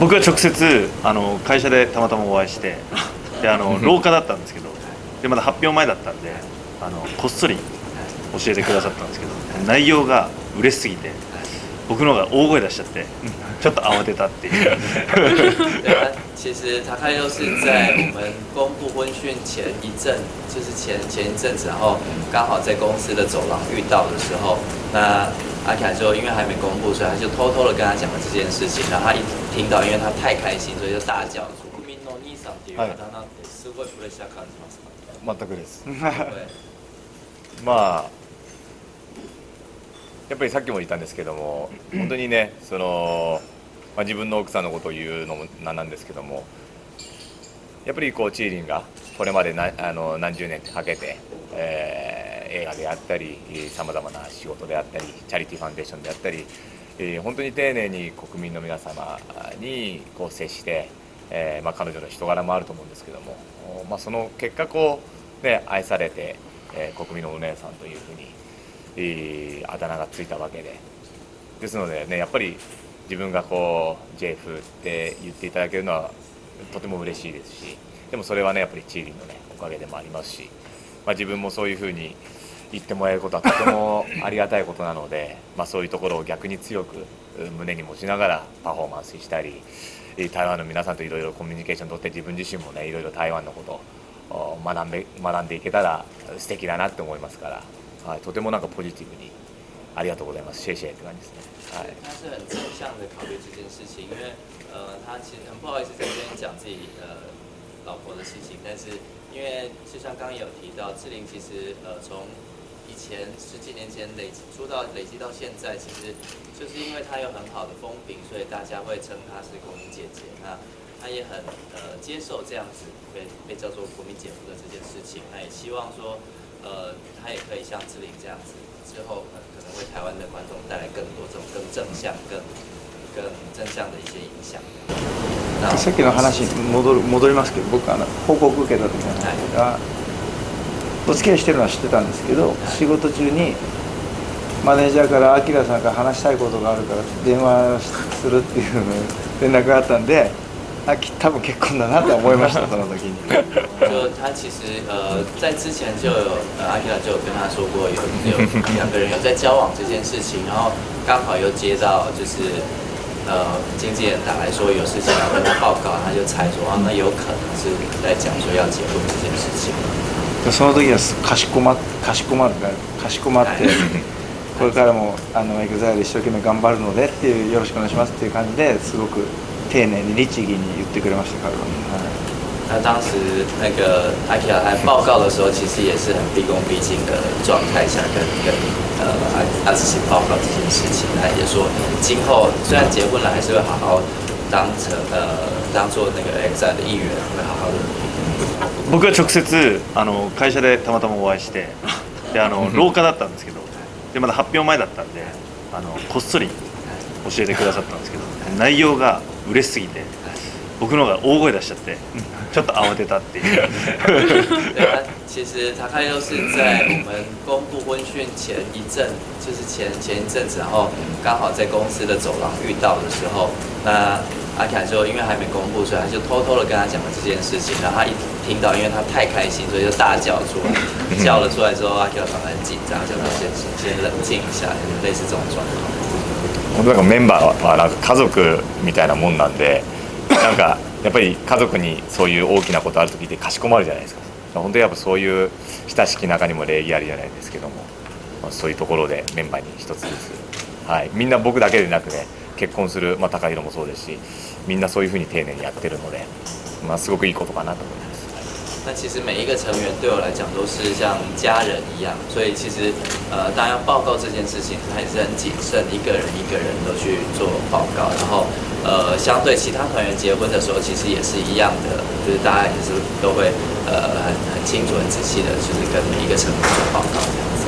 僕は直接会社でたまたまお会いして、で廊下だったんですけど、でまだ発表前だったんでこっそり教えてくださったんですけど、内容が嬉しすぎて僕の方が大声出しちゃってちょっと慌てたっていう。对啊，其实他又是在我们公布婚讯前一阵，就是前一阵子，然后刚好在公司的走廊遇到的时候，那阿凯就因为还没公布，所以他就偷偷的跟他讲了这件事情。然后他一听到，因为他太开心，所以就大叫出“国民の兄さん”っていう方なんてすごいプレッシャー感じますか？全くです。まあやっぱりさっきも言ったんですけども、本当にね自分の奥さんのことを言うのもなんですけども、やっぱりチーリンがこれまで何十年かけて、映画であったりさまざまな仕事であったりチャリティーファンデーションであったり、本当に丁寧に国民の皆様に接して、彼女の人柄もあると思うんですけども、その結果愛されて、国民のお姉さんというふうに、あだ名がついたわけですのでね、やっぱり自分がJF って言っていただけるのはとても嬉しいですし、でもそれはねやっぱりチーリンのねおかげでもありますし、自分もそういうふうに言ってもらえることはとてもありがたいことなので、そういうところを逆に強く胸に持ちながらパフォーマンスしたり、台湾の皆さんといろいろコミュニケーションをとって、自分自身もねいろいろ台湾のことを学んでいけたら素敵だなって思いますから、とてもポジティブにありがとうございます。谢谢って感じですね。他是很正向的考虑这件事情，因为他其实很不好意思在这边讲自己老婆的事情，但是因为就像刚刚有提到，志玲其实从以前十几年前累积到现在，其实就是因为她有很好的风评，所以大家会称她是国民姐姐。那她也很接受这样子被叫做国民姐夫的这件事情，那也希望说她也可以像志玲这样子，之后可能为台湾的观众带来更多这种更正向、更正向的一些影響。さっきの話に戻りますけど、僕報告受けた時なんですが、お付き合いしてるのは知ってたんですけど、仕事中にマネージャーから「アキラさんから話したいことがあるから電話する」っていう連絡があったんで、多分結婚だなと思いましたその時に。就他其实在之前就有阿基拉就有跟他说过，有两个人有在交往这件事情，然后刚好又接到就是经纪人打来说有事情要跟他报告，他就猜说那有可能是在讲说要结婚这件事情。その時はかしこまってこれからもEXILE 一生懸命頑張るのでっていう、よろしくお願いしますっていう感じですごく丁寧に律儀に言ってくれました彼は。那当时那个阿基拉来报告的时候，其实也是很毕恭毕敬的状态下跟阿志行报告这件事情。他也说，今后虽然结婚了，还是会好好当做那个 EXILE 的一员，会好好的。僕は直接会社でたまたまお会いして、で廊下だったんですけど、でまだ発表前だったんでこっそり教えてくださったんですけど、内容が嬉しすぎて僕の方が大声出しちゃってちょっと慌てたっていう。对啊，其实他又是在我们公布婚讯前一阵，就是前一阵子，然后刚好在公司的走廊遇到的时候，那阿凯就因为还没公布，所以他就偷偷的跟他讲了这件事情。然后他一听到，因为他太开心，所以就大叫出来。叫了出来之后，阿凯反而很紧张，叫他先冷静一下，类似这种状况。本当メンバーは家族みたいなもんなんで、やっぱり家族にそういう大きなことある時ってかしこまるじゃないですか。本当にやっぱそういう親しき中にも礼儀ありじゃないですけども、そういうところでメンバーに一つずつ、みんな僕だけでなくね、結婚する高弘もそうですし、みんなそういうふうに丁寧にやってるので、すごくいいことかなと思います。那其实每一个成员对我来讲都是像家人一样，所以其实当要报告这件事情，他也是很谨慎，一个人都去做报告。然后相对其他团员结婚的时候，其实也是一样的，就是大家也是都会很清楚、很仔细的，就是跟每一个成员做报告这样子。